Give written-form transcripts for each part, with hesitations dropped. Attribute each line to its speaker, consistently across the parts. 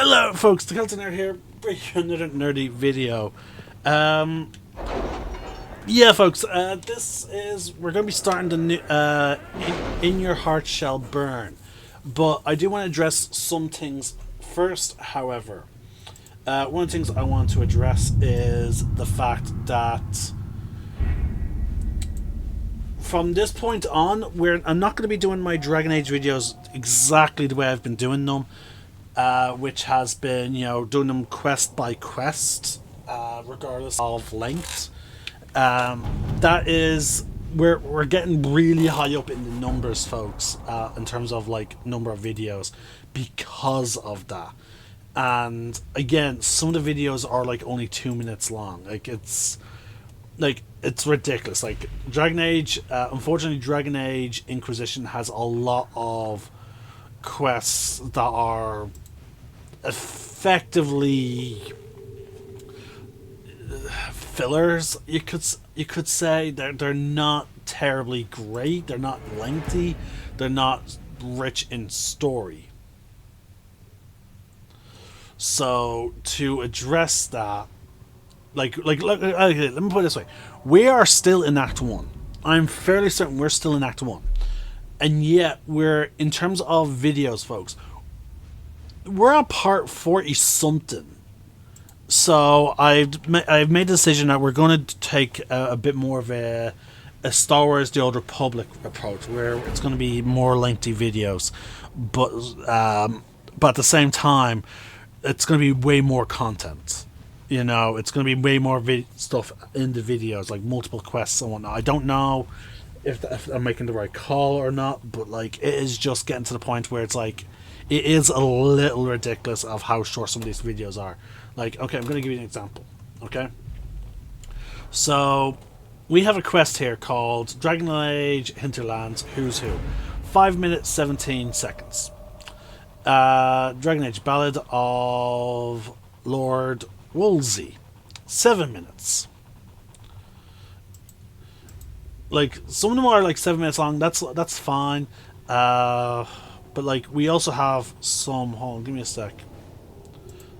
Speaker 1: Hello folks, the Kelton Nerd here, bringing you another nerdy video. Yeah folks, we're going to be starting the new, In Your Heart Shall Burn. But I do want to address some things first, however. One of the things I want to address is the fact that from this point on, I'm not going to be doing my Dragon Age videos exactly the way I've been doing them. Which has been, doing them quest by quest, regardless of length. That is, we're getting really high up in the numbers, folks, in terms of like number of videos, because of that. And again, some of the videos are like only 2 minutes long. It's ridiculous. Like Dragon Age, unfortunately, Dragon Age Inquisition has a lot of quests that are effectively fillers. You could say they're not terribly great. They're not lengthy. They're not rich in story. So to address that, okay, let me put it this way: we are still in Act 1. I'm fairly certain we're still in Act 1, and yet we're, in terms of videos, folks, we're on part 40 something. So I've made the decision that we're going to take a bit more of a Star Wars: The Old Republic approach, where it's going to be more lengthy videos, but at the same time, it's going to be way more content. It's going to be way more stuff in the videos, like multiple quests and whatnot. I don't know if I'm making the right call or not, but like it is just getting to the point where it's like, it is a little ridiculous of how short some of these videos are. Like, okay, I'm going to give you an example. Okay? So, we have a quest here called Dragon Age Hinterlands Who's Who. 5 minutes, 17 seconds. Dragon Age Ballad of Lord Wolsey. 7 minutes. Like, some of them are like 7 minutes long. That's fine. But like, we also have some. Hold on, give me a sec.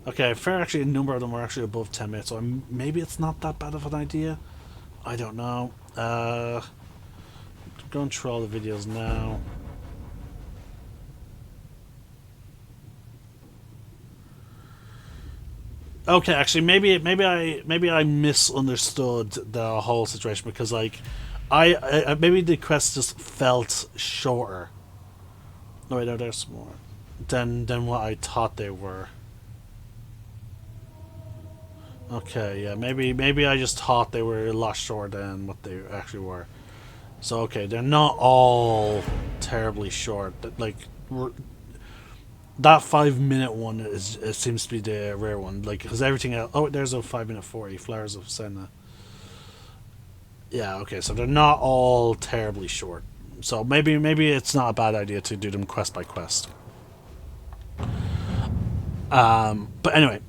Speaker 1: Okay, fair. Actually, a number of them are actually above 10 minutes, so maybe it's not that bad of an idea. I don't know. Going through all the videos now. Okay, actually, maybe I misunderstood the whole situation, because like, I maybe the quest just felt shorter. No, wait, no, there's more than what I thought they were. Okay, yeah, maybe I just thought they were a lot shorter than what they actually were. So okay, they're not all terribly short. Like, that 5 minute one it seems to be the rare one. Like, because everything else. Oh, there's a 5 minute 40 Flowers of Senna. Yeah, okay, so they're not all terribly short. So maybe it's not a bad idea to do them quest by quest. But anyway,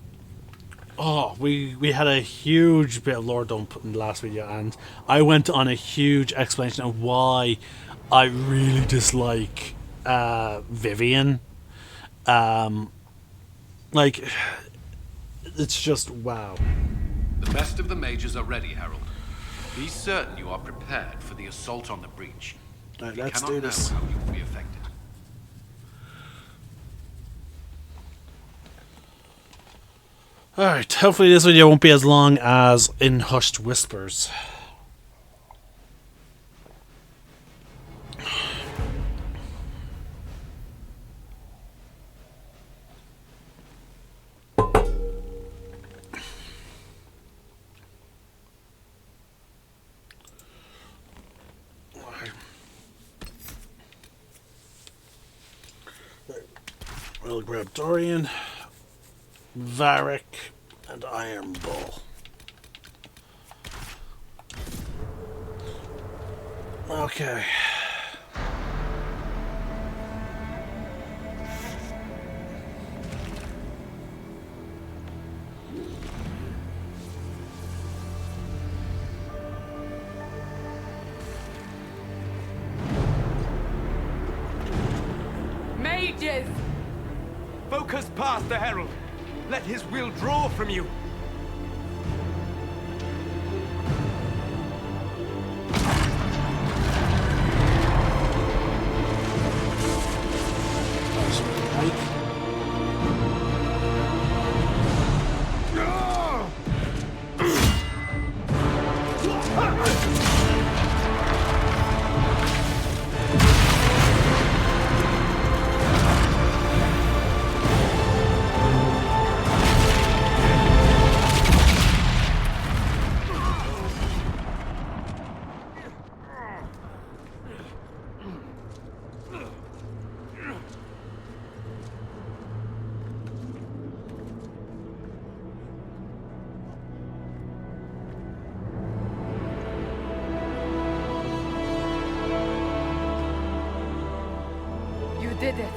Speaker 1: we had a huge bit of lore dump in the last video, and I went on a huge explanation of why I really dislike Vivian. Like, it's just wow.
Speaker 2: The best of the mages are ready, Harold. Be certain you are prepared for the assault on the breach.
Speaker 1: Right, let's do this.
Speaker 2: How you will be affected.
Speaker 1: Alright, hopefully this video won't be as long as In Hushed Whispers. We'll grab Dorian, Varric, and Iron Bull. Okay.
Speaker 3: Mages!
Speaker 4: Focus past the Herald.
Speaker 3: Let his will draw from you.
Speaker 4: You did it.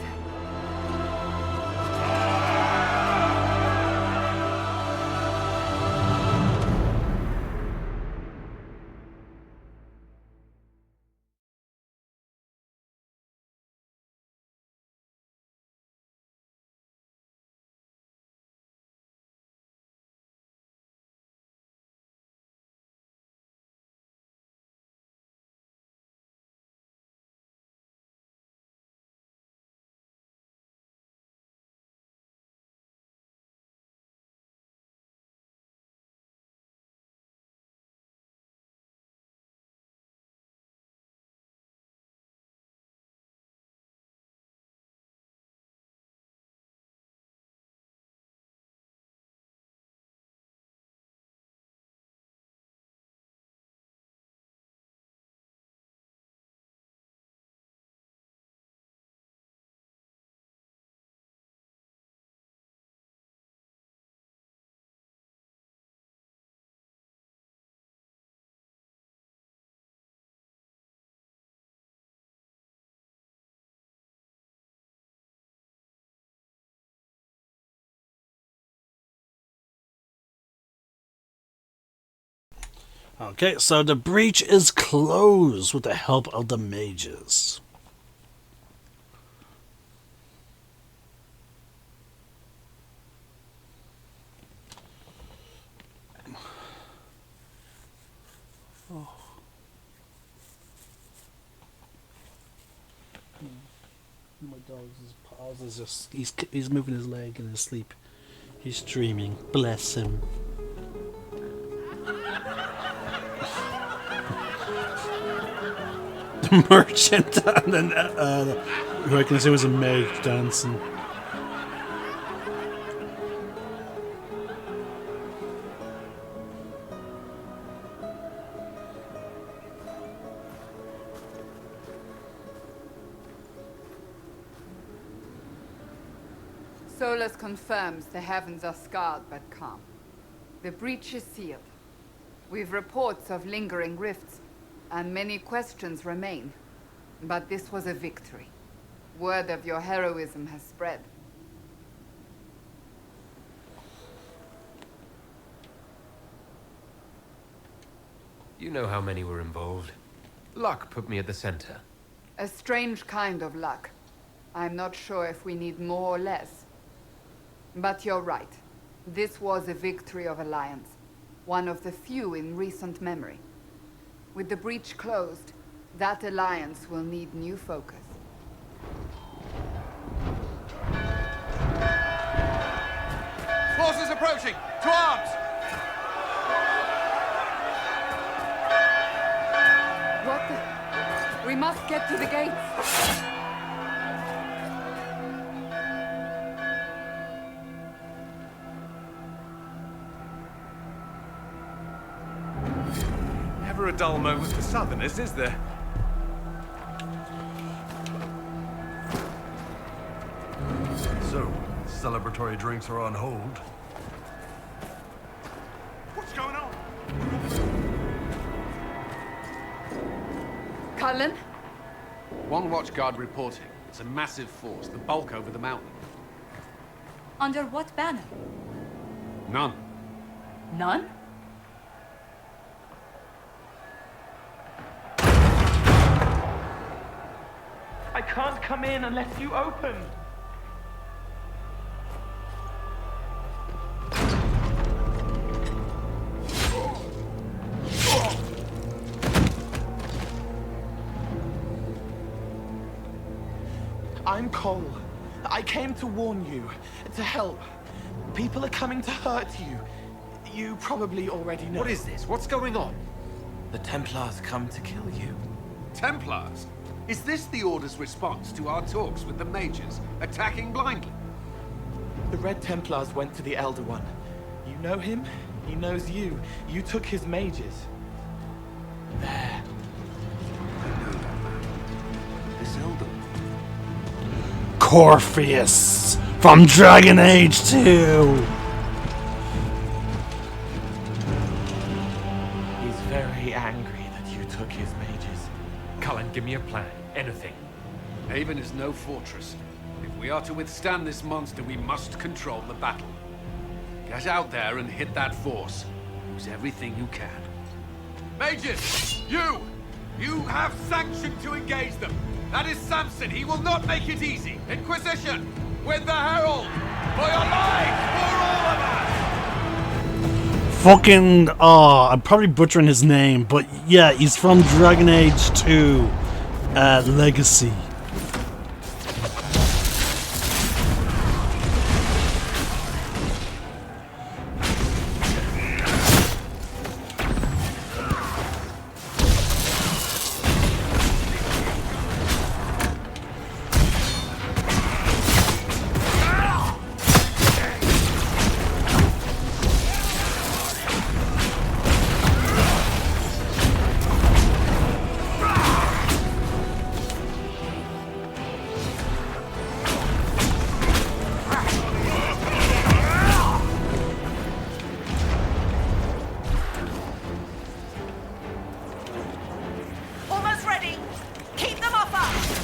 Speaker 1: Okay, so the breach is closed with the help of the mages. Oh. My dog's paws is just he's moving his leg in his sleep. He's dreaming. Bless him. The merchant and then who I can assume was a maid dancing.
Speaker 4: Solus confirms the heavens are scarred but calm. The breach is sealed. We've reports of lingering rifts, and many questions remain. But this was a victory. Word of your heroism has spread.
Speaker 3: You know how many were involved. Luck put me at the center.
Speaker 4: A strange kind of luck. I'm not sure if we need more or less. But you're right. This was a victory of Alliance. One of the few in recent memory. With the breach closed, that alliance will need new focus.
Speaker 2: Forces approaching! To arms!
Speaker 4: What the? We must get to the gates.
Speaker 3: Never a dull moment for Southerners, is there?
Speaker 5: So, celebratory drinks are on hold.
Speaker 3: What's going on?
Speaker 4: Cullen?
Speaker 2: One watchguard reporting. It's a massive force, the bulk over the mountain.
Speaker 6: Under what banner?
Speaker 2: None.
Speaker 6: None?
Speaker 7: I can't come in unless you open. I'm Cole. I came to warn you, to help. People are coming to hurt you. You probably already know.
Speaker 3: What is this? What's going on?
Speaker 7: The Templars come to kill you.
Speaker 2: Templars? Is this the Order's response to our talks with the mages, attacking blindly?
Speaker 7: The Red Templars went to the Elder One. You know him? He knows you. You took his mages. There.
Speaker 2: I know that man. This Elder One.
Speaker 1: Corpheus from Dragon Age 2.
Speaker 7: He's very angry that you took his mages.
Speaker 3: Cullen, give me a plan. Anything.
Speaker 2: Haven is no fortress. If we are to withstand this monster, we must control the battle. Get out there and hit that force. Use everything you can. Mages! You! You have sanction to engage them. That is Samson. He will not make it easy. Inquisition! With the Herald! For your lives! For all of us!
Speaker 1: Fucking, I'm probably butchering his name, but yeah, he's from Dragon Age 2 Legacy.
Speaker 6: Almost ready. Keep them off us.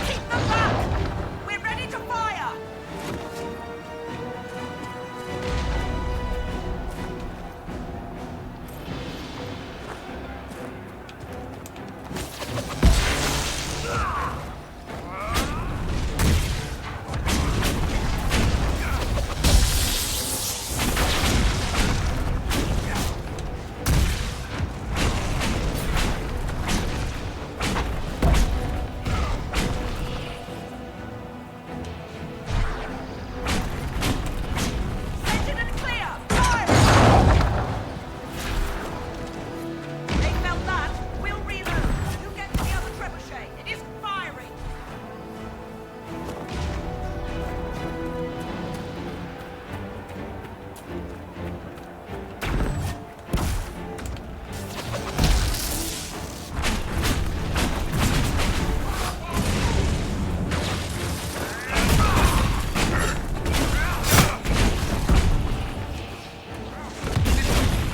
Speaker 6: Keep them back. We're ready to fire. Section and clear. Fire. They felt that. We'll reload. You get to the other trebuchet. It isn't firing.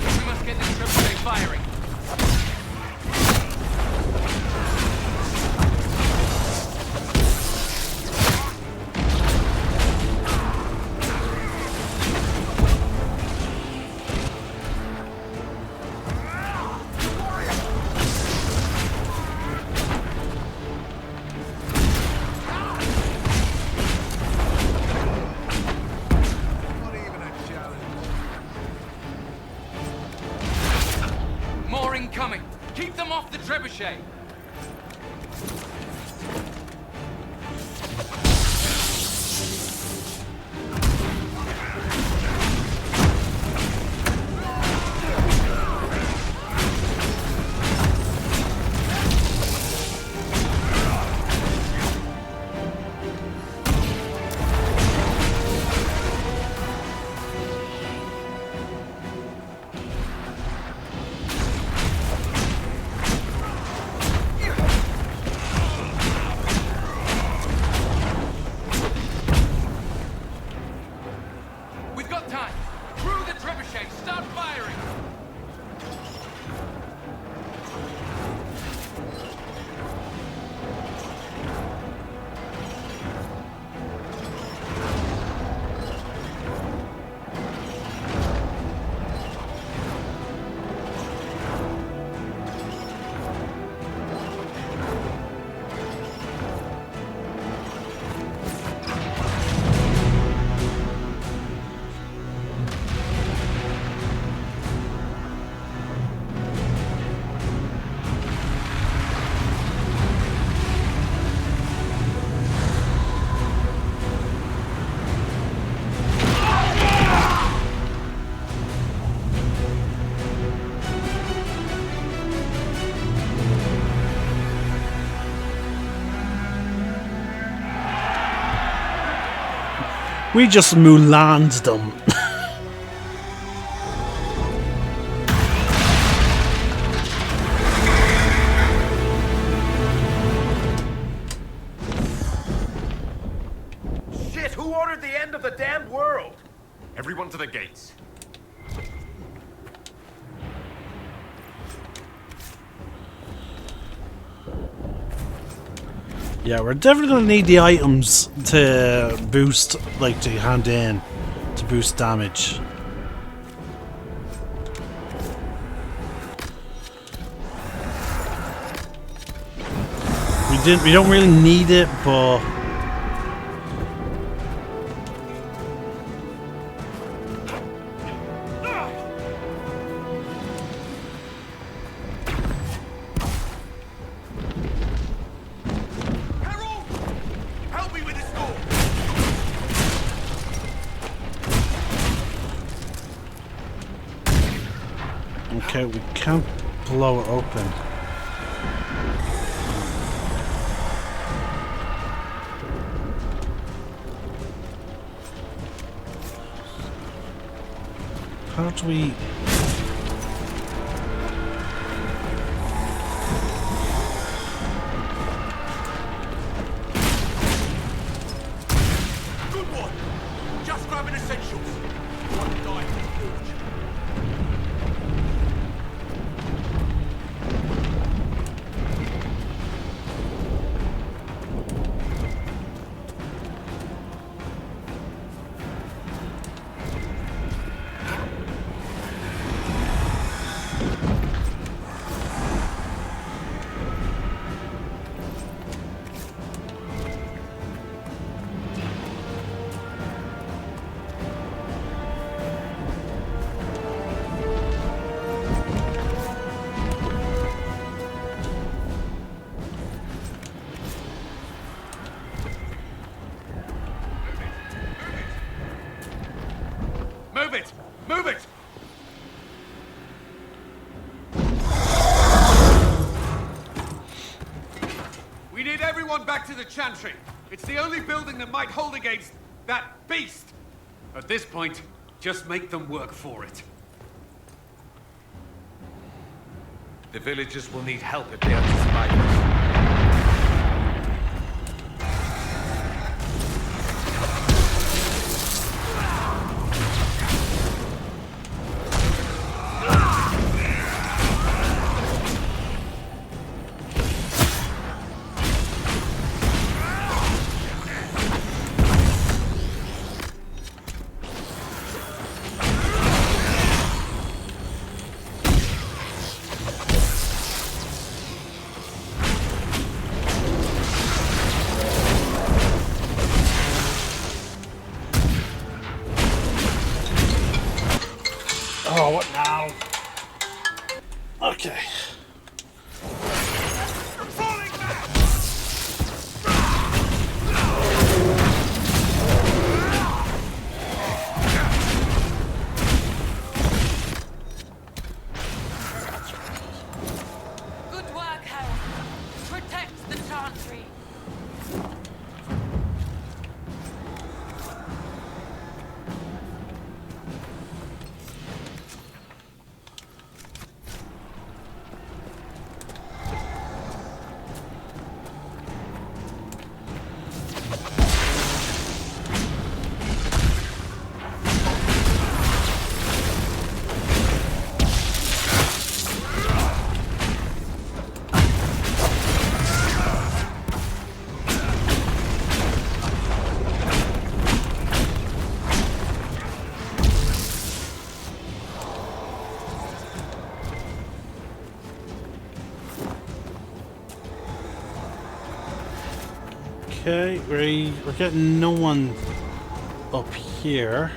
Speaker 2: We must get this trebuchet firing. Not even a challenge. More incoming! Keep them off the trebuchet!
Speaker 1: We just Mulan'd them.
Speaker 8: Shit, who ordered the end of the damned world? Everyone to the gates.
Speaker 1: Yeah, we're definitely gonna need the items to boost, like to hand in, to boost damage. We don't really need it, but
Speaker 8: Help me with this door!
Speaker 1: okay, we can't blow it open. How do we...
Speaker 8: Good one! Just grabbing essentials. One die for the forge. Move it! Move it!
Speaker 2: We need everyone back to the Chantry. It's the only building that might hold against that beast. At this point, just make them work for it.
Speaker 3: The villagers will need help if they are to survive this.
Speaker 1: Oh, what now? Okay.
Speaker 6: Good work, Harold. Protect the Chantry.
Speaker 1: Okay, we're getting no one up here.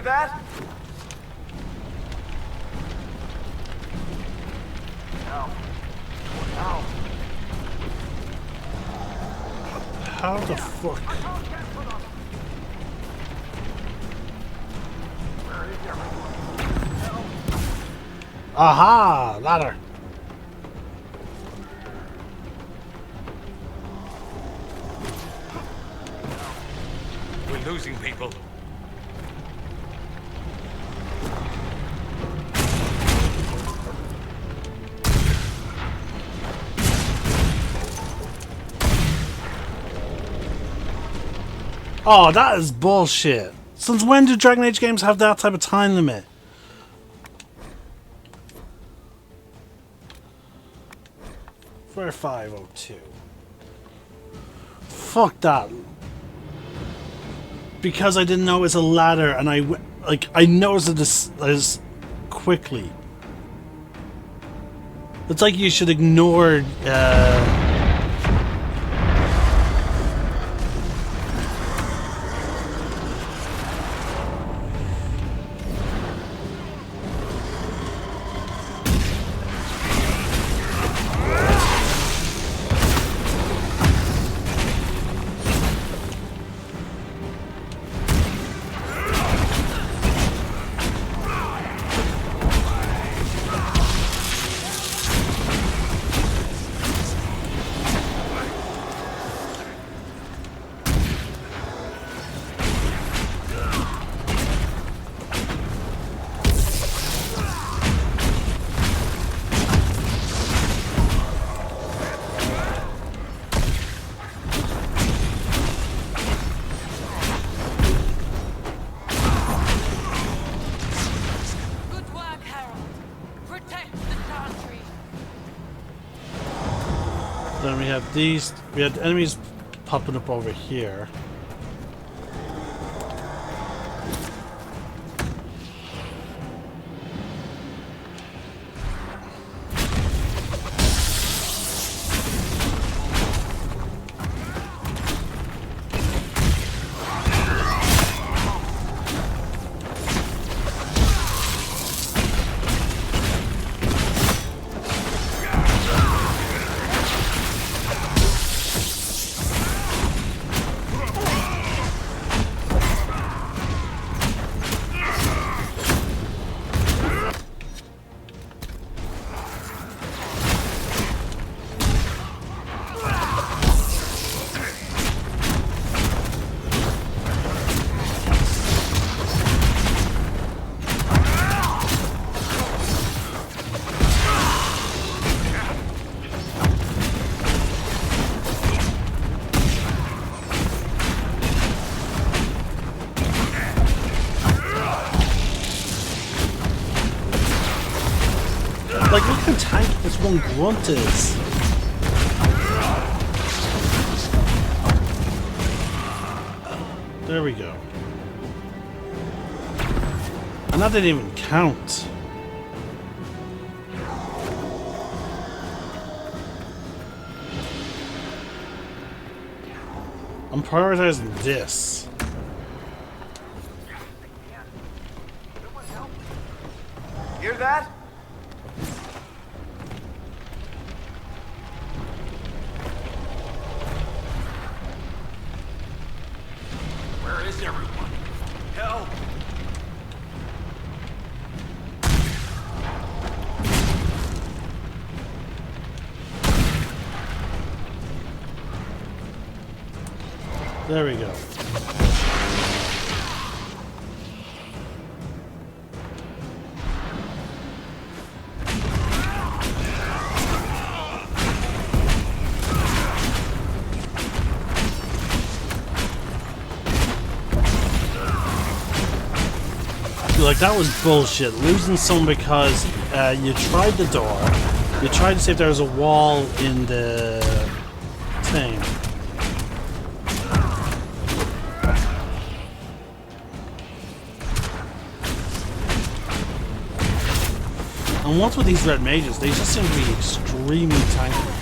Speaker 7: Hear that?
Speaker 1: How the fuck? Aha! Ladder!
Speaker 8: We're losing people.
Speaker 1: Oh, that is bullshit. Since when do Dragon Age games have that type of time limit? For 502. Fuck that. Because I didn't know it was a ladder, and I noticed it as quickly. It's like you should ignore.
Speaker 6: Good work, Harold. Protect the Chantry.
Speaker 1: Then we have these. We had enemies popping up over here. Like, look how tanky this one grunt is. There we go. And that didn't even count. I'm prioritizing this.
Speaker 7: Hear that?
Speaker 8: Where is everyone? Help!
Speaker 1: There we go. Like, that was bullshit. Losing some because you tried the door, you tried to see if there was a wall in the thing. And what's with these red mages? They just seem to be extremely tanky.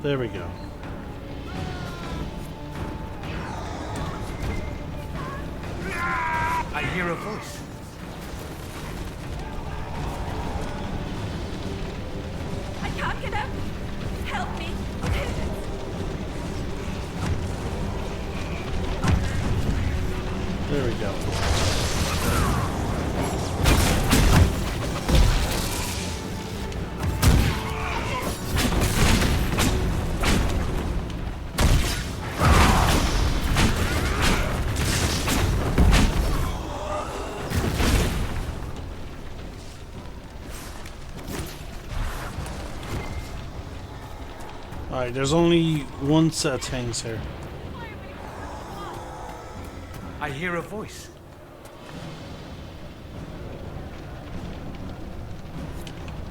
Speaker 1: There we go.
Speaker 8: I hear a voice.
Speaker 6: I can't get out. Help me.
Speaker 1: There we go. Alright, there's only one set of things here.
Speaker 8: I hear a voice.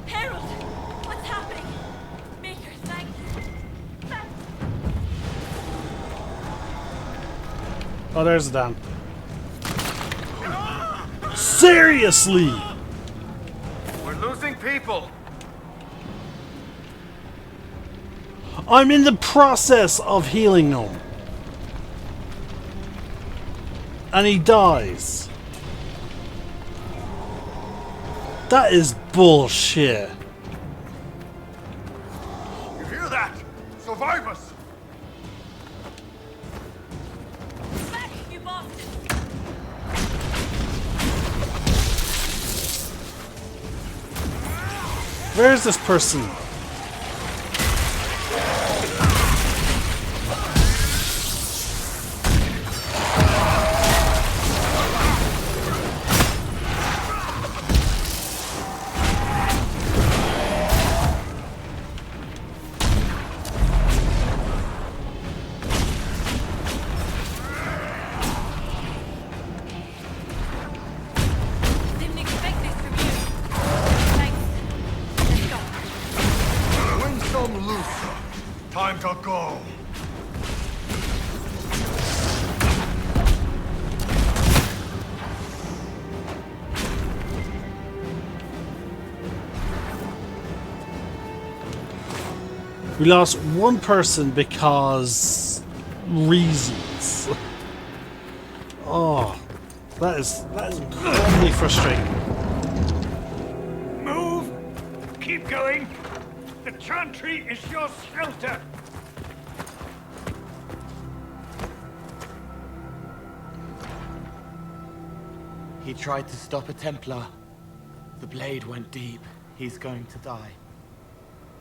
Speaker 6: Harold! What's happening? Maker, thank you.
Speaker 1: Oh, there's Dan. Seriously!
Speaker 8: We're losing people.
Speaker 1: I'm in the process of healing him. And he dies. That is bullshit.
Speaker 5: You hear that? Survivors!
Speaker 6: Back, you bastards!
Speaker 1: Where is this person?
Speaker 6: Didn't expect this from you. Thanks. Let's go.
Speaker 5: Win some, lose some. Time to go.
Speaker 1: We lost one person because reasons. Oh, that is incredibly frustrating.
Speaker 8: Move. Keep going. The chantry is your shelter.
Speaker 7: He tried to stop a Templar. The blade went deep. He's going to die.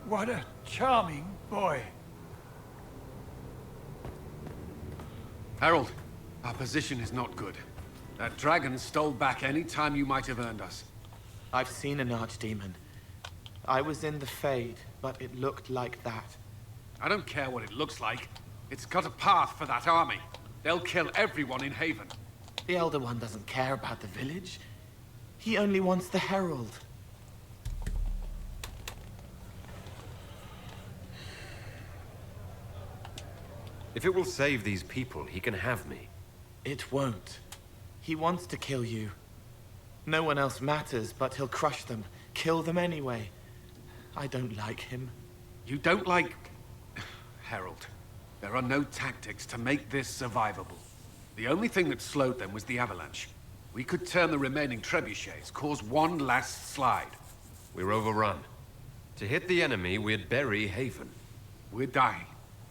Speaker 8: What a charming boy.
Speaker 2: Harold, our position is not good. That dragon stole back any time you might have earned us.
Speaker 7: I've seen an archdemon. I was in the Fade, but it looked like that.
Speaker 2: I don't care what it looks like. It's got a path for that army. They'll kill everyone in Haven.
Speaker 7: The Elder One doesn't care about the village. He only wants the Herald.
Speaker 3: If it will save these people, he can have me.
Speaker 7: It won't. He wants to kill you. No one else matters, but he'll crush them. Kill them anyway. I don't like him.
Speaker 2: You don't like... Harold, there are no tactics to make this survivable. The only thing that slowed them was the avalanche. We could turn the remaining trebuchets, cause one last slide.
Speaker 3: We're overrun. To hit the enemy, we'd bury Haven.
Speaker 2: We're dying,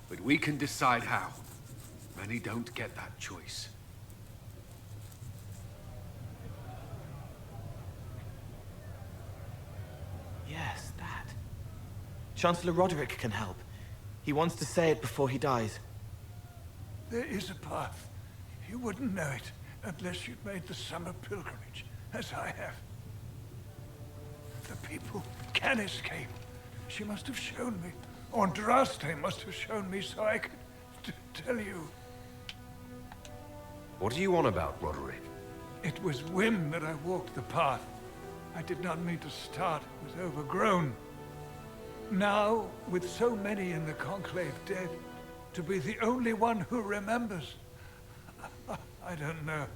Speaker 2: but we can decide how. Many don't get that choice.
Speaker 7: Yes, that. Chancellor Roderick can help. He wants to say it before he dies.
Speaker 8: There is a path. You wouldn't know it unless you'd made the summer pilgrimage, as I have. The people can escape. She must have shown me. Andraste must have shown me so I could tell you.
Speaker 3: What are you on about, Roderick?
Speaker 8: It was whim that I walked the path. I did not mean to start. It was overgrown. Now, with so many in the Conclave dead, to be the only one who remembers. I don't know, Harold.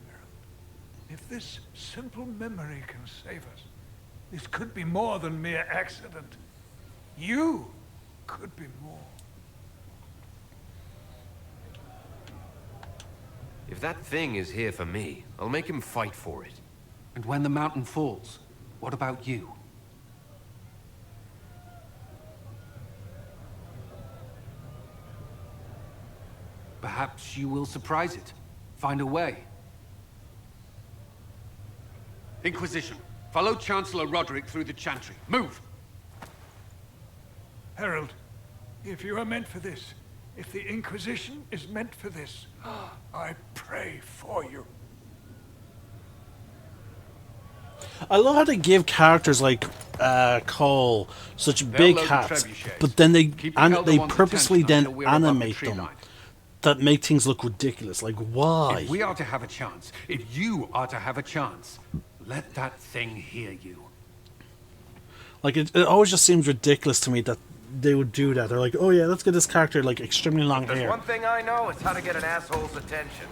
Speaker 8: If this simple memory can save us, this could be more than mere accident. You could be more.
Speaker 3: If that thing is here for me, I'll make him fight for it.
Speaker 2: And when the mountain falls, what about you? Perhaps you will surprise it. Find a way. Inquisition, follow Chancellor Roderick through the Chantry. Move!
Speaker 8: Herald, if you are meant for this, if the Inquisition is meant for this, I pray for you.
Speaker 1: I love how they give characters like Cole such big
Speaker 2: load the
Speaker 1: hats,
Speaker 2: trebuchets.
Speaker 1: but then they
Speaker 2: Keep the elder
Speaker 1: they
Speaker 2: one's
Speaker 1: purposely
Speaker 2: attention
Speaker 1: then
Speaker 2: until we're above the
Speaker 1: animate
Speaker 2: tree
Speaker 1: them
Speaker 2: line.
Speaker 1: that make things look ridiculous. Like, why?
Speaker 2: If we are to have a chance, if you are to have a chance, let that thing hear you.
Speaker 1: Like, it always just seems ridiculous to me that they would do that. They're like, oh yeah, let's get this character like extremely long
Speaker 9: There's
Speaker 1: hair.
Speaker 9: one thing I know, it's how to get an asshole's attention.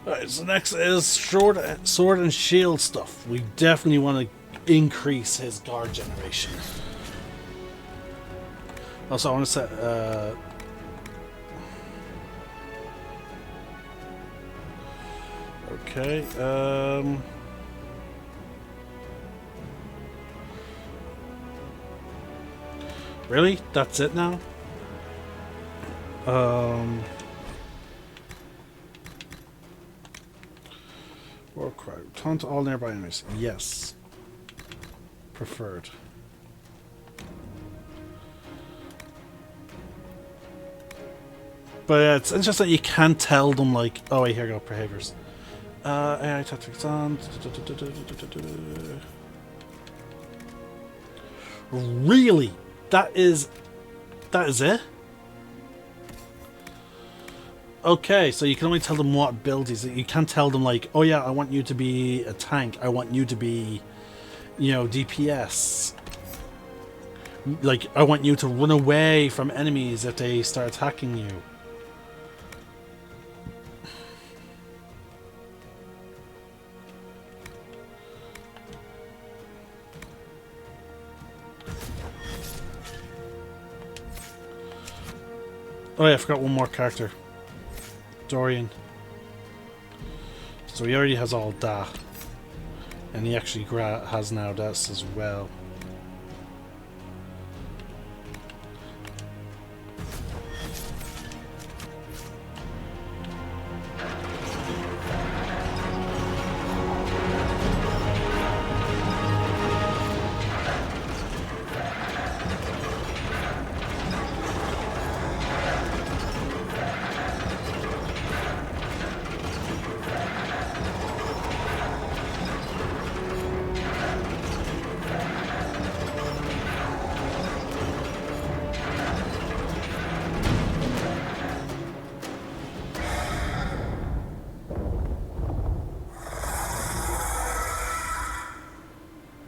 Speaker 1: Alright, so next is sword and shield stuff. We definitely want to increase his guard generation. Also, I want to set... okay, really? That's it now? War cry. Taunt all nearby enemies. Yes. Preferred. But yeah, it's interesting that you can't tell them, like, oh wait, here you go, behaviors. AI tactics on. Really? That is it? Okay, so you can only tell them what abilities. You can't tell them, like, oh yeah, I want you to be a tank. I want you to be, you know, DPS. Like, I want you to run away from enemies if they start attacking you. Oh yeah, I forgot one more character. Dorian. So he already has all that. And he actually has now this as well.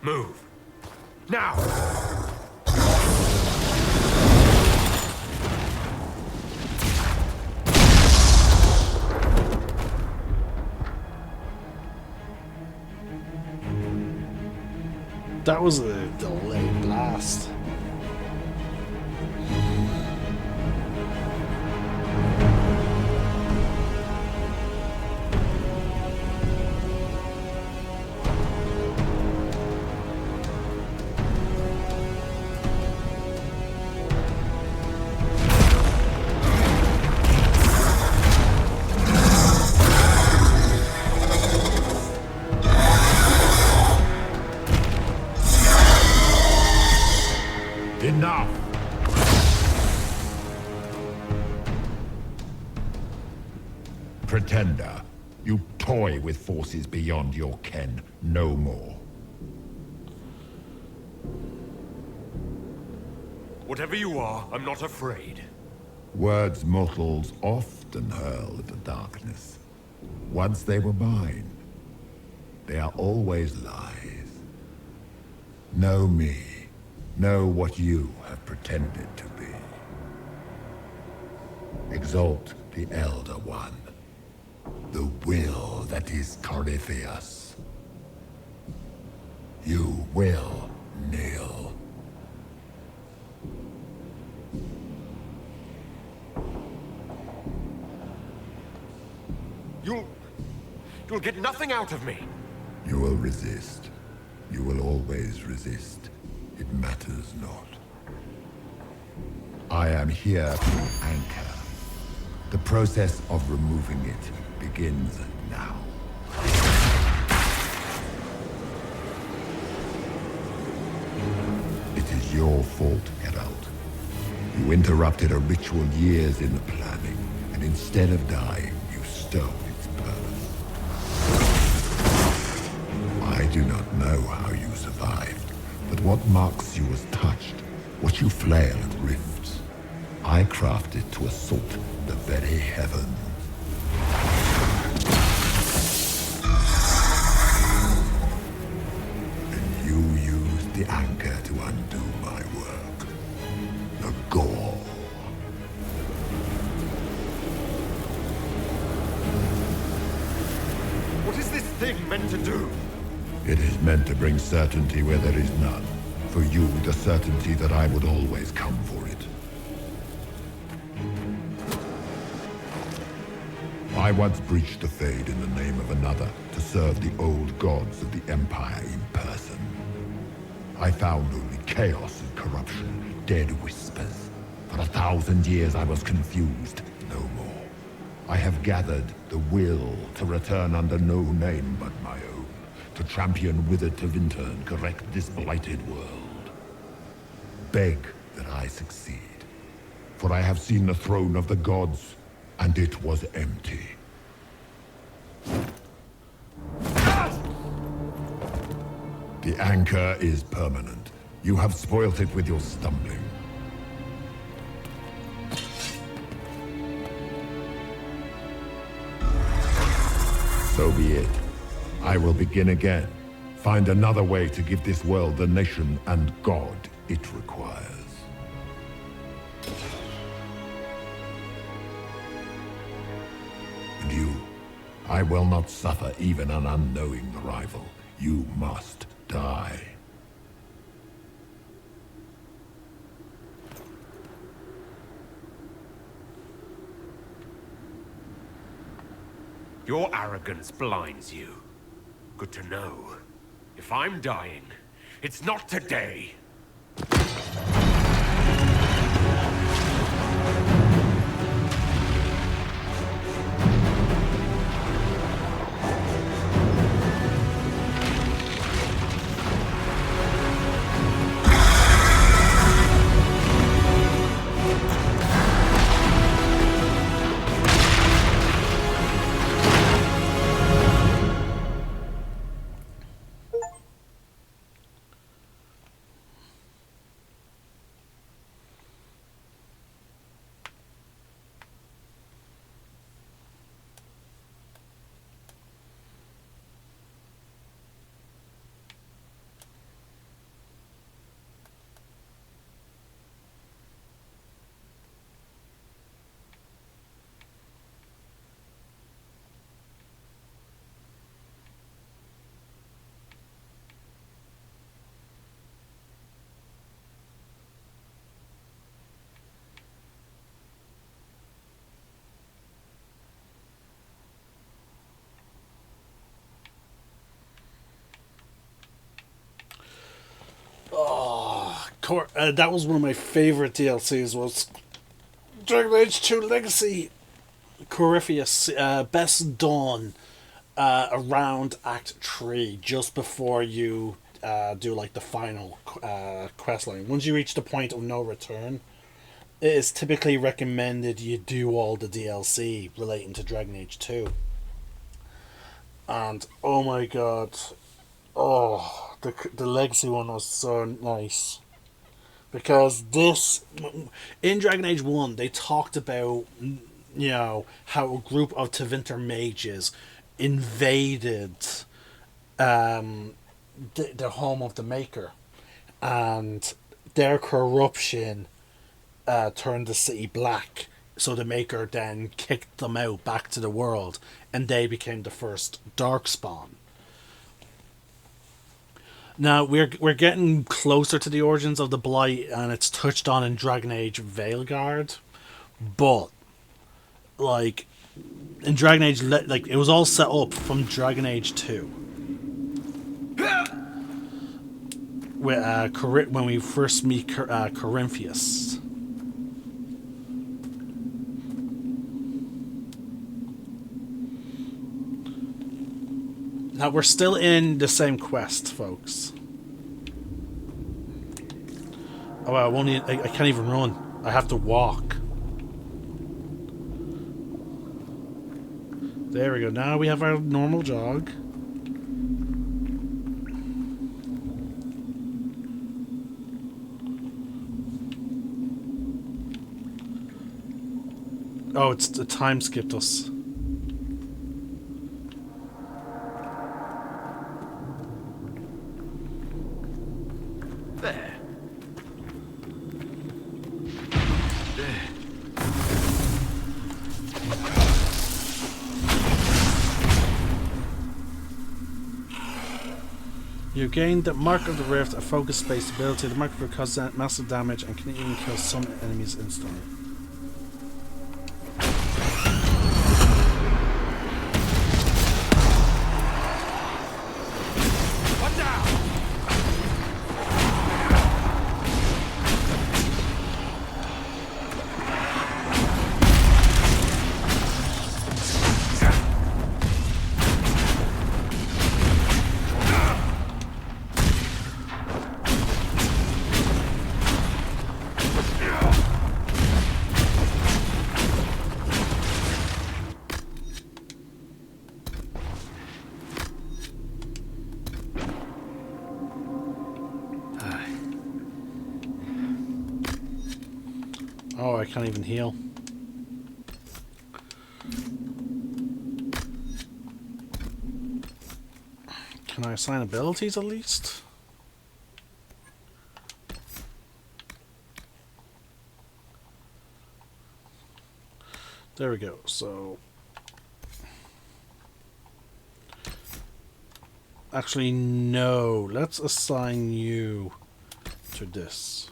Speaker 3: Move. Now!
Speaker 1: That was a delayed blast.
Speaker 5: Enough!
Speaker 10: Pretender, you toy with forces beyond your ken no more.
Speaker 3: Whatever you are, I'm not afraid.
Speaker 10: Words mortals often hurl at the darkness. Once they were mine, they are always lies. Know me. Know what you have pretended to be. Exalt the Elder One. The will that is Corypheus. You will kneel.
Speaker 3: You'll get nothing out of me.
Speaker 10: You will resist. You will always resist. It matters not. I am here to anchor. The process of removing it begins now. It is your fault, Geralt. You interrupted a ritual years in the planning, and instead of dying, you stole its purpose. I do not know how you survived. But what marks you as touched, what you flail at rifts, I crafted to assault the very heavens. And you used the anchor to undo my work. The gore.
Speaker 5: thing meant to do?
Speaker 10: It is meant to bring certainty where there is none. For you, the certainty that I would always come for it. I once breached the Fade in the name of another to serve the old gods of the Empire in person. I found only chaos and corruption, dead whispers. For 1,000 years I was confused, no more. I have gathered the will to return under no name but my own, to champion withered Tevinter and correct this blighted world. Beg that I succeed, for I have seen the throne of the gods, and it was empty. The anchor is permanent. You have spoilt it with your stumbling. So be it. I will begin again. Find another way to give this world the nation and God it requires. And you, I will not suffer even an unknowing rival. You must die.
Speaker 3: Your arrogance blinds you. Good to know. If I'm dying, it's not today.
Speaker 1: That was one of my favorite DLCs. Was Dragon Age 2 Legacy. Corypheus, best done around Act 3, just before you do like the final quest line. Once you reach the point of no return, it is typically recommended you do all the DLC relating to Dragon Age 2. And oh my god, the Legacy one was so nice. Because this, in Dragon Age 1, they talked about, you know, how a group of Tevinter mages invaded the home of the Maker. And their corruption turned the city black. So the Maker then kicked them out back to the world. And they became the first Darkspawn. Now, we're getting closer to the origins of the Blight, and it's touched on in Dragon Age Veilguard. But, like, in Dragon Age, like, it was all set up from Dragon Age 2. When we first meet Corypheus. Now, we're still in the same quest, folks. Oh, I can't even run. I have to walk. There we go. Now we have our normal jog. Oh, it's the time skipped us. You gain the Mark of the Rift, a focus-based ability. The Mark of the Rift causes massive damage and can even kill some enemies instantly. Oh, I can't even heal. Can I assign abilities at least? There we go. So actually no, let's assign you to this.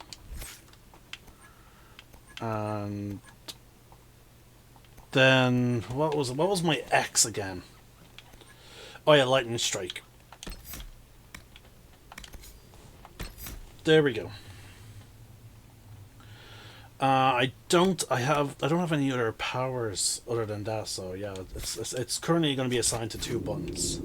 Speaker 1: And then what was my X again? Oh yeah, lightning strike. There we go. I don't have any other powers other than that, so yeah, it's currently going to be assigned to 2 buttons.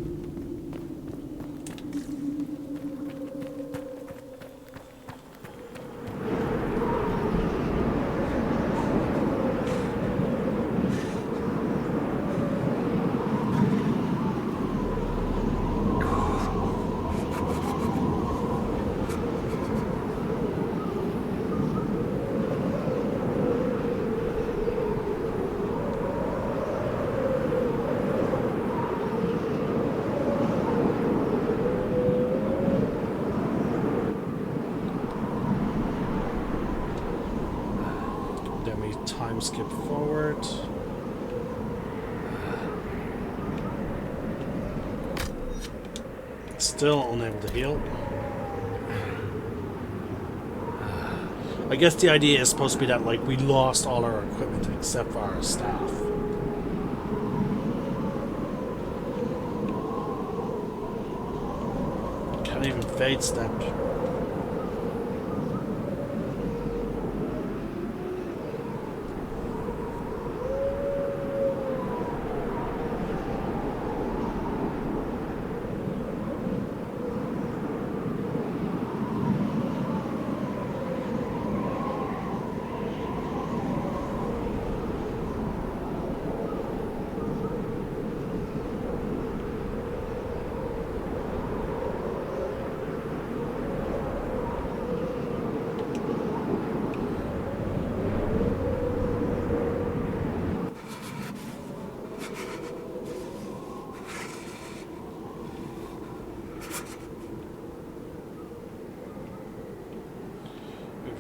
Speaker 1: Skip forward. Still unable to heal. I guess the idea is supposed to be that like we lost all our equipment except for our staff. Can't even fade step.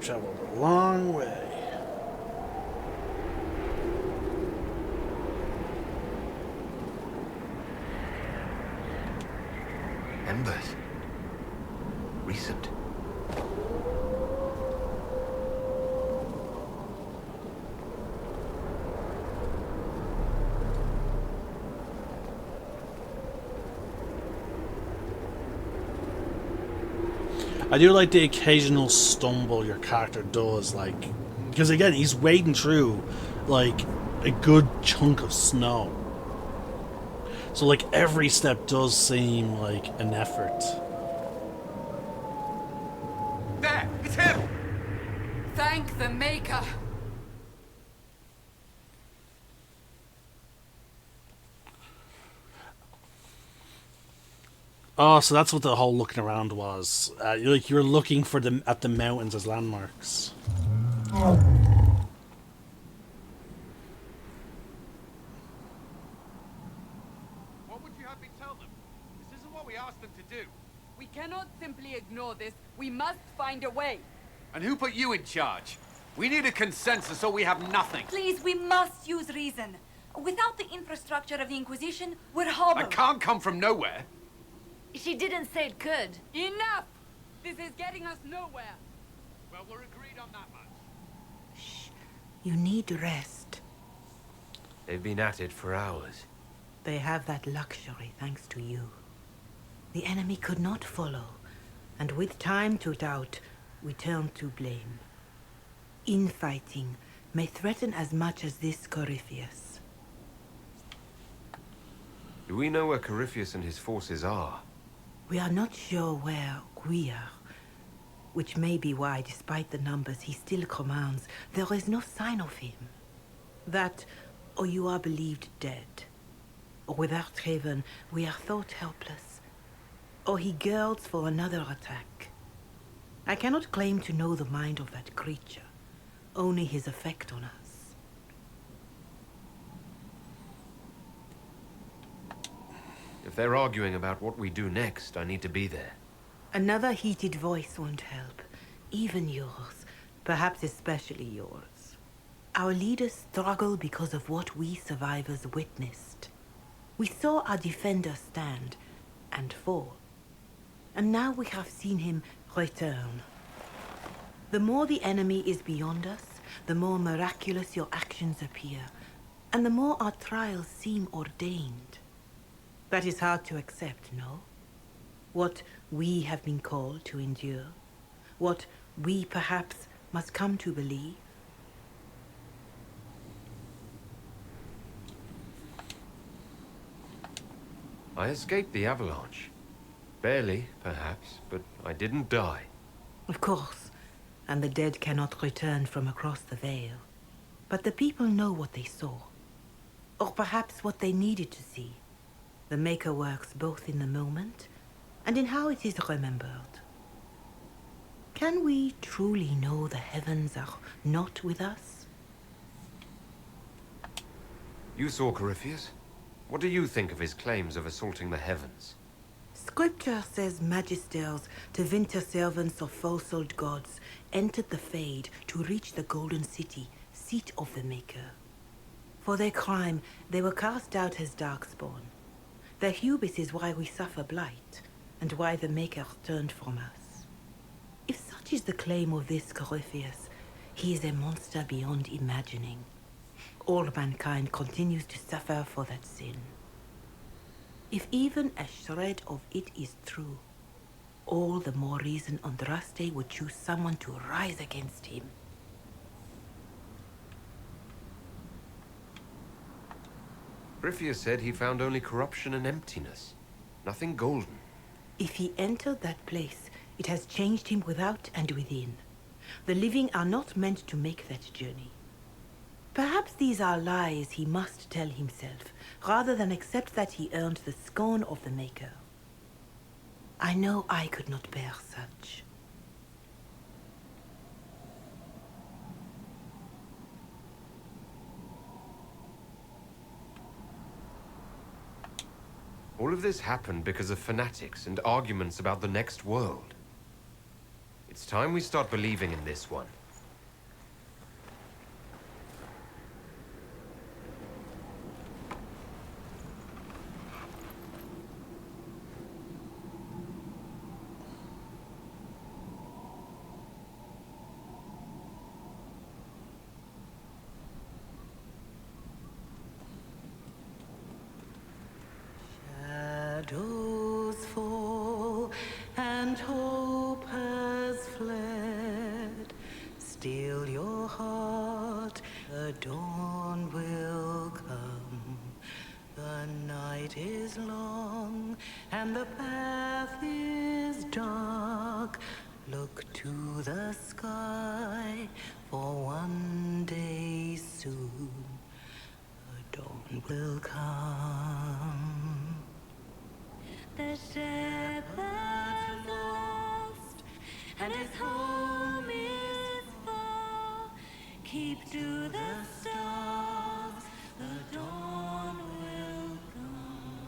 Speaker 1: Traveled a long way.
Speaker 9: Embers. Recent.
Speaker 1: I do like the occasional stumble your character does, like, because again, he's wading through, like, a good chunk of snow. So, like, every step does seem like an effort.
Speaker 2: There! It's him!
Speaker 4: Thank the Maker.
Speaker 1: Oh, so that's what the whole looking around was. You're looking for them at the mountains as landmarks.
Speaker 2: What would you have me tell them? This isn't what we asked them to do.
Speaker 4: We cannot simply ignore this. We must find a way.
Speaker 2: And who put you in charge? We need a consensus or we have nothing.
Speaker 6: Please, we must use reason. Without the infrastructure of the Inquisition, we're
Speaker 2: I
Speaker 6: hobbled.
Speaker 2: can't come from nowhere.
Speaker 11: She didn't say it could.
Speaker 4: Enough! This is getting us nowhere.
Speaker 2: Well, we're agreed on that much.
Speaker 12: Shh. You need rest.
Speaker 3: They've been at it for hours.
Speaker 12: They have that luxury thanks to you. The enemy could not follow, and with time to doubt, we turn to blame. Infighting may threaten as much as this Corypheus.
Speaker 3: Do we know where Corypheus and his forces are?
Speaker 12: We are not sure where we are, which may be why, despite the numbers he still commands, there is no sign of him. That, or you are believed dead. Or without Haven, we are thought helpless. Or he girds for another attack. I cannot claim to know the mind of that creature, only his effect on us.
Speaker 3: If they're arguing about what we do next, I need to be there.
Speaker 12: Another heated voice won't help. Even yours. Perhaps especially yours. Our leaders struggle because of what we survivors witnessed. We saw our defender stand and fall. And now we have seen him return. The more the enemy is beyond us, the more miraculous your actions appear, and the more our trials seem ordained. That is hard to accept, no? What we have been called to endure, what we perhaps must come to believe.
Speaker 3: I escaped the avalanche. Barely, perhaps, but I didn't die.
Speaker 12: Of course, and the dead cannot return from across the veil. But the people know what they saw, or perhaps what they needed to see. The Maker works both in the moment and in how it is remembered. Can we truly know the heavens are not with us?
Speaker 3: You saw Corypheus? What do you think of his claims of assaulting the heavens?
Speaker 12: Scripture says magisters, divinter servants of false-souled gods, entered the Fade to reach the Golden City, seat of the Maker. For their crime, they were cast out as darkspawn. Their hubris is why we suffer blight, and why the Maker turned from us. If such is the claim of this Corypheus, he is a monster beyond imagining. All mankind continues to suffer for that sin. If even a shred of it is true, all the more reason Andraste would choose someone to rise against him.
Speaker 3: Corypheus said he found only corruption and emptiness. Nothing golden.
Speaker 12: If he entered that place, it has changed him without and within. The living are not meant to make that journey. Perhaps these are lies he must tell himself, rather than accept that he earned the scorn of the Maker. I know I could not bear such.
Speaker 3: All of this happened because of fanatics and arguments about the next world. It's time we start believing in this one.
Speaker 12: Shadows fall and hope has fled. Still your heart, the dawn will come. The night is long and the path is dark. Look to the sky, for one day soon the dawn will come. The shepherd's lost, and his home is far. Keep to the stars, the dawn will come.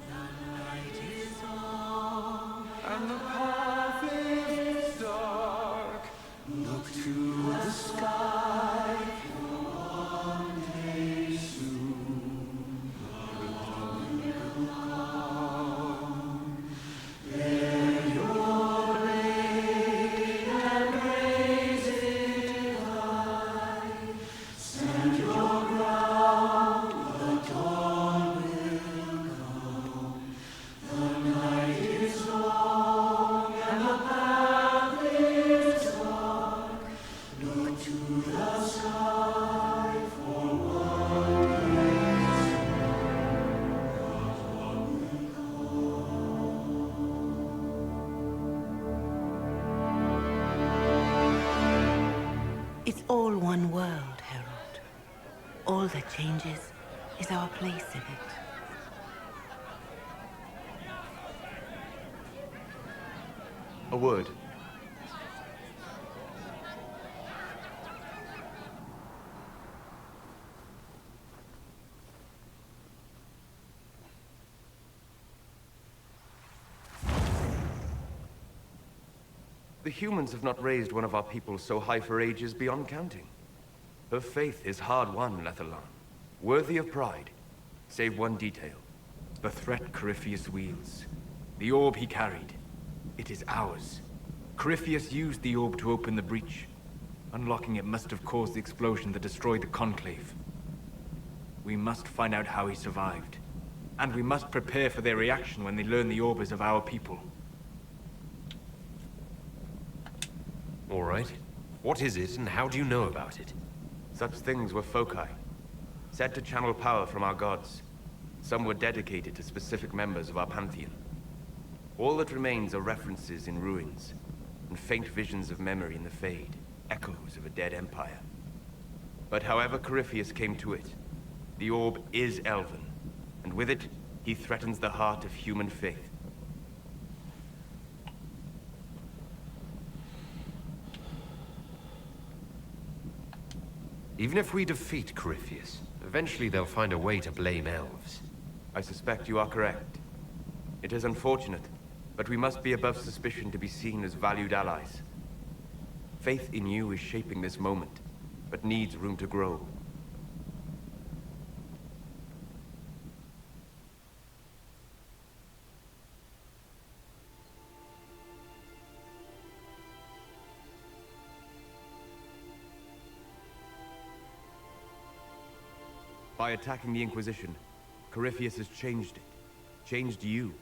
Speaker 12: The night is long, and the path is dark. Look to the sky, for one day soon the dawn will come. that changes is our place in it.
Speaker 7: A word.
Speaker 9: The humans have not raised one of our people so high for ages beyond counting. Her faith is hard-won, Lethalan. Worthy of pride. Save one detail. The threat Corypheus wields. The orb he carried. It is ours. Corypheus used the orb to open the breach. Unlocking it must have caused the explosion that destroyed the Conclave. We must find out how he survived. And we must prepare for their reaction when they learn the orb is of our people.
Speaker 3: All right. What is it, and how do you know about it?
Speaker 9: Such things were foci. Said to channel power from our gods. Some were dedicated to specific members of our pantheon. All that remains are references in ruins, and faint visions of memory in the Fade, echoes of a dead empire. But however Corypheus came to it, the orb is elven, and with it, he threatens the heart of human faith.
Speaker 3: Even if we defeat Corypheus, eventually they'll find a way to blame elves.
Speaker 9: I suspect you are correct. It is unfortunate, but we must be above suspicion to be seen as valued allies. Faith in you is shaping this moment, but needs room to grow. By attacking the Inquisition, Corypheus has changed it. Changed you.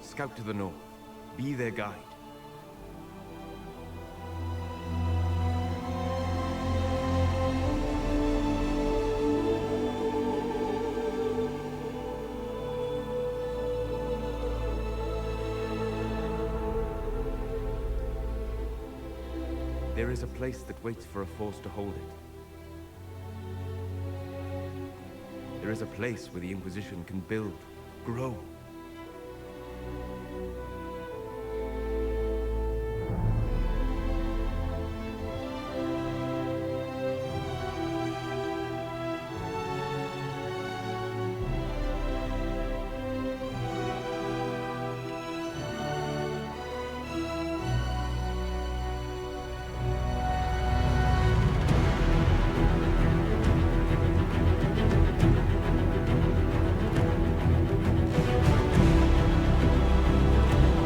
Speaker 9: Scout to the north. Be their guide. There is a place that waits for a force to hold it. There is a place where the Inquisition can build, grow.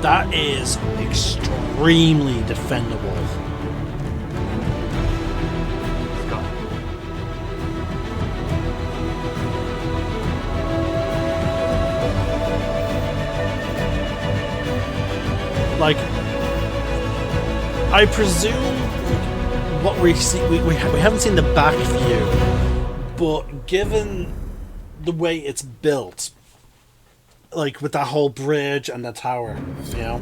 Speaker 1: That is extremely defendable. Like, I presume what we see, we haven't seen the back view, but given the way it's built, like with that whole bridge and the tower, you know,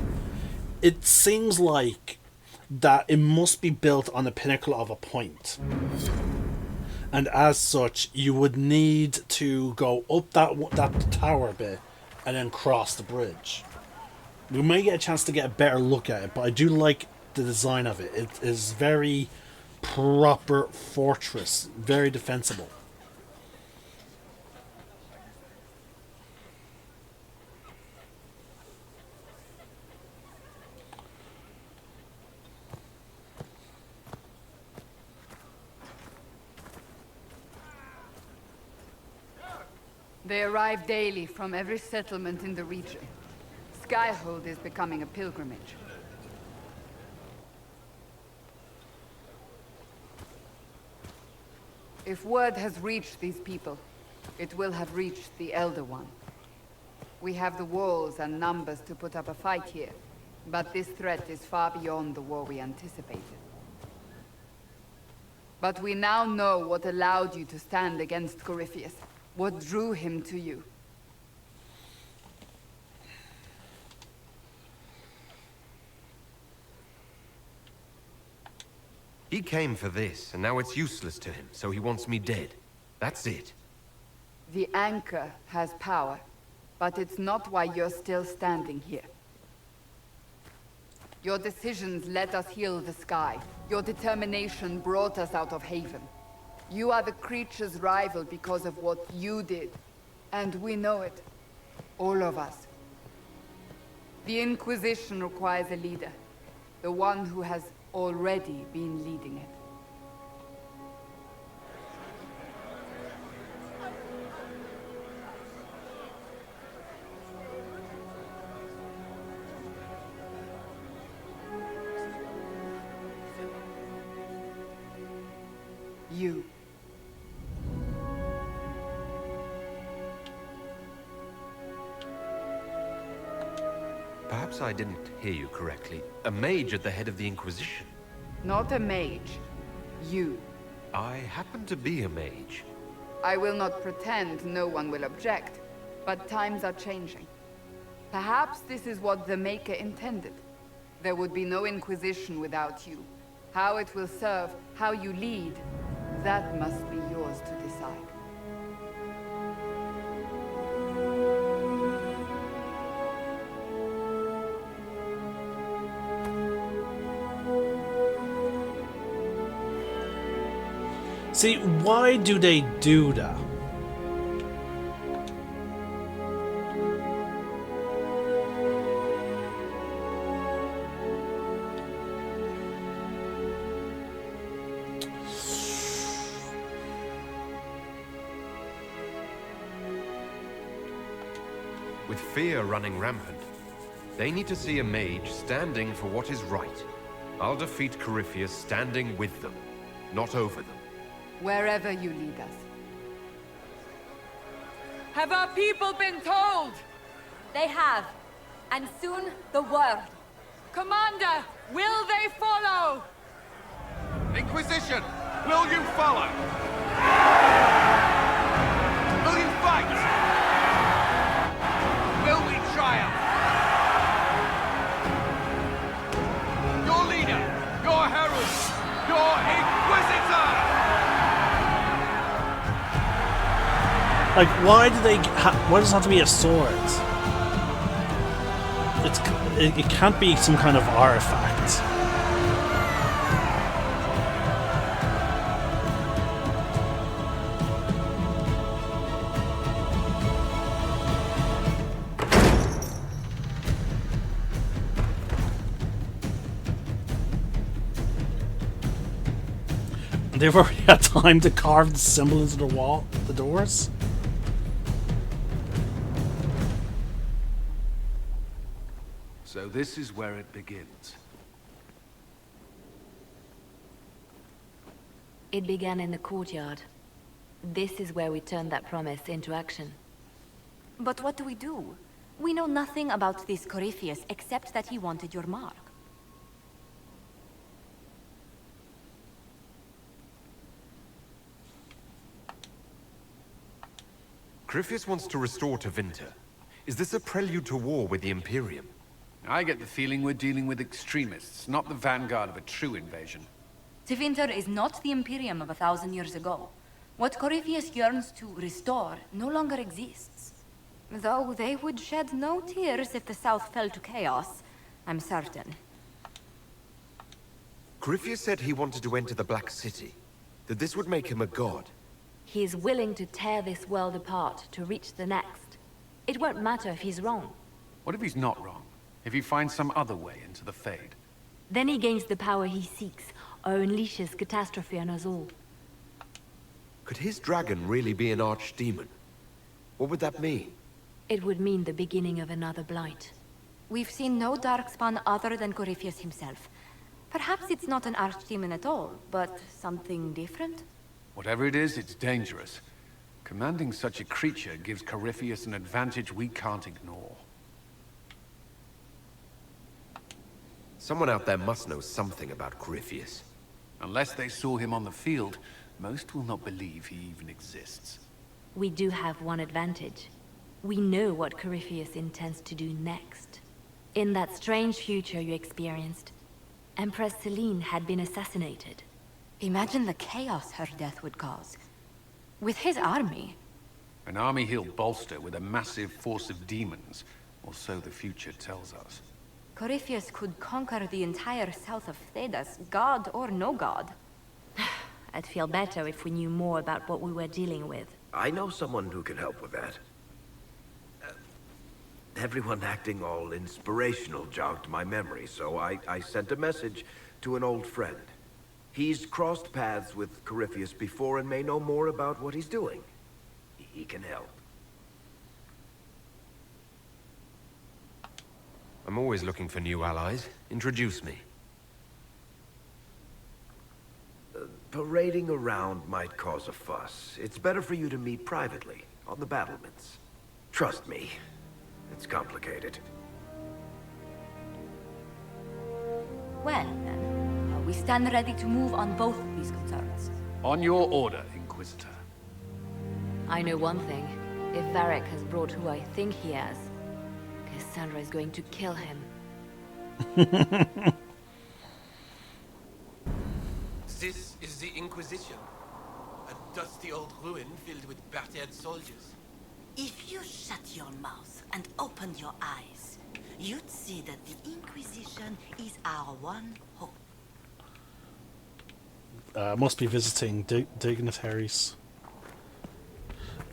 Speaker 1: it seems like that it must be built on the pinnacle of a point, and as such you would need to go up that tower bit and then cross the bridge. We may get a chance to get a better look at it, but I do like the design of it. It is very proper fortress, very defensible.
Speaker 4: They arrive daily from every settlement in the region. Skyhold is becoming a pilgrimage. If word has reached these people, it will have reached the Elder One. We have the walls and numbers to put up a fight here, but this threat is far beyond the war we anticipated. But we now know what allowed you to stand against Corypheus. What drew him to you?
Speaker 3: He came for this, and now it's useless to him, so he wants me dead. That's it.
Speaker 4: The anchor has power, but it's not why you're still standing here. Your decisions let us heal the sky. Your determination brought us out of Haven. You are the creature's rival because of what you did. And we know it. All of us. The Inquisition requires a leader. The one who has already been leading it. You.
Speaker 3: Perhaps I didn't hear you correctly. A mage at the head of the Inquisition.
Speaker 4: Not a mage. You.
Speaker 3: I happen to be a mage.
Speaker 4: I will not pretend no one will object, but times are changing. Perhaps this is what the Maker intended. There would be no Inquisition without you. How it will serve, how you lead, that must be yours to decide.
Speaker 1: See, why do they do that?
Speaker 3: With fear running rampant, they need to see a mage standing for what is right. I'll defeat Corypheus standing with them, not over them.
Speaker 4: Wherever you lead us.
Speaker 6: Have our people been told?
Speaker 11: They have. And soon, the world.
Speaker 6: Commander, will they follow?
Speaker 2: Inquisition, will you follow? Will you fight? Will we triumph? Your leader, your herald, your Inquisitor!
Speaker 1: Like, why do they? Why does it have to be a sword? It can't be some kind of artifact. They've already had time to carve the symbol into the wall, the doors.
Speaker 2: So this is where it begins.
Speaker 11: It began in the courtyard. This is where we turned that promise into action.
Speaker 13: But what do? We know nothing about this Corypheus except that he wanted your mark.
Speaker 3: Corypheus wants to restore Tevinter. Is this a prelude to war with the Imperium?
Speaker 2: I get the feeling we're dealing with extremists, not the vanguard of a true invasion.
Speaker 13: Tevinter is not the Imperium of 1,000 years ago. What Corypheus yearns to restore no longer exists. Though they would shed no tears if the South fell to chaos, I'm certain.
Speaker 3: Corypheus said he wanted to enter the Black City, that this would make him a god.
Speaker 11: He is willing to tear this world apart to reach the next. It won't matter if he's wrong.
Speaker 2: What if he's not wrong? If he finds some other way into the Fade?
Speaker 11: Then he gains the power he seeks, or unleashes catastrophe on us all.
Speaker 3: Could his dragon really be an archdemon? What would that mean?
Speaker 11: It would mean the beginning of another blight.
Speaker 13: We've seen no darkspawn other than Corypheus himself. Perhaps it's not an archdemon at all, but something different?
Speaker 2: Whatever it is, it's dangerous. Commanding such a creature gives Corypheus an advantage we can't ignore.
Speaker 3: Someone out there must know something about Corypheus.
Speaker 2: Unless they saw him on the field, most will not believe he even exists.
Speaker 11: We do have one advantage. We know what Corypheus intends to do next. In that strange future you experienced, Empress Celine had been assassinated.
Speaker 13: Imagine the chaos her death would cause. With his army.
Speaker 2: An army he'll bolster with a massive force of demons, or so the future tells us.
Speaker 13: Corypheus could conquer the entire south of Thedas, god or no god.
Speaker 11: I'd feel better if we knew more about what we were dealing with.
Speaker 14: I know someone who can help with that. Everyone acting all inspirational jogged my memory, so I sent a message to an old friend. He's crossed paths with Corypheus before and may know more about what he's doing. He can help.
Speaker 3: I'm always looking for new allies. Introduce me.
Speaker 14: Parading around might cause a fuss. It's better for you to meet privately, on the battlements. Trust me, it's complicated.
Speaker 13: Well, then, we stand ready to move on both of these concerns.
Speaker 2: On your order, Inquisitor.
Speaker 11: I know one thing. If Varric has brought who I think he has, Cassandra is going to kill him.
Speaker 15: This is the Inquisition. A dusty old ruin filled with battered soldiers.
Speaker 16: If you shut your mouth and open your eyes, you'd see that the Inquisition is our one hope.
Speaker 1: Must be visiting dignitaries.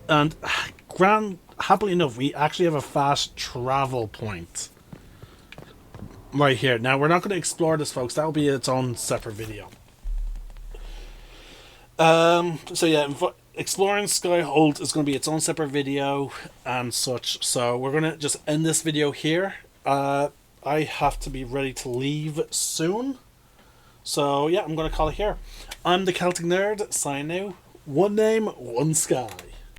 Speaker 1: And happily enough, we actually have a fast travel point right here. Now, we're not going to explore this, folks. That'll be its own separate video. So yeah, exploring Skyhold is going to be its own separate video and such. So we're going to just end this video here. I have to be ready to leave soon. So yeah, I'm going to call it here. I'm the Celtic Nerd, signing out. One name, one sky.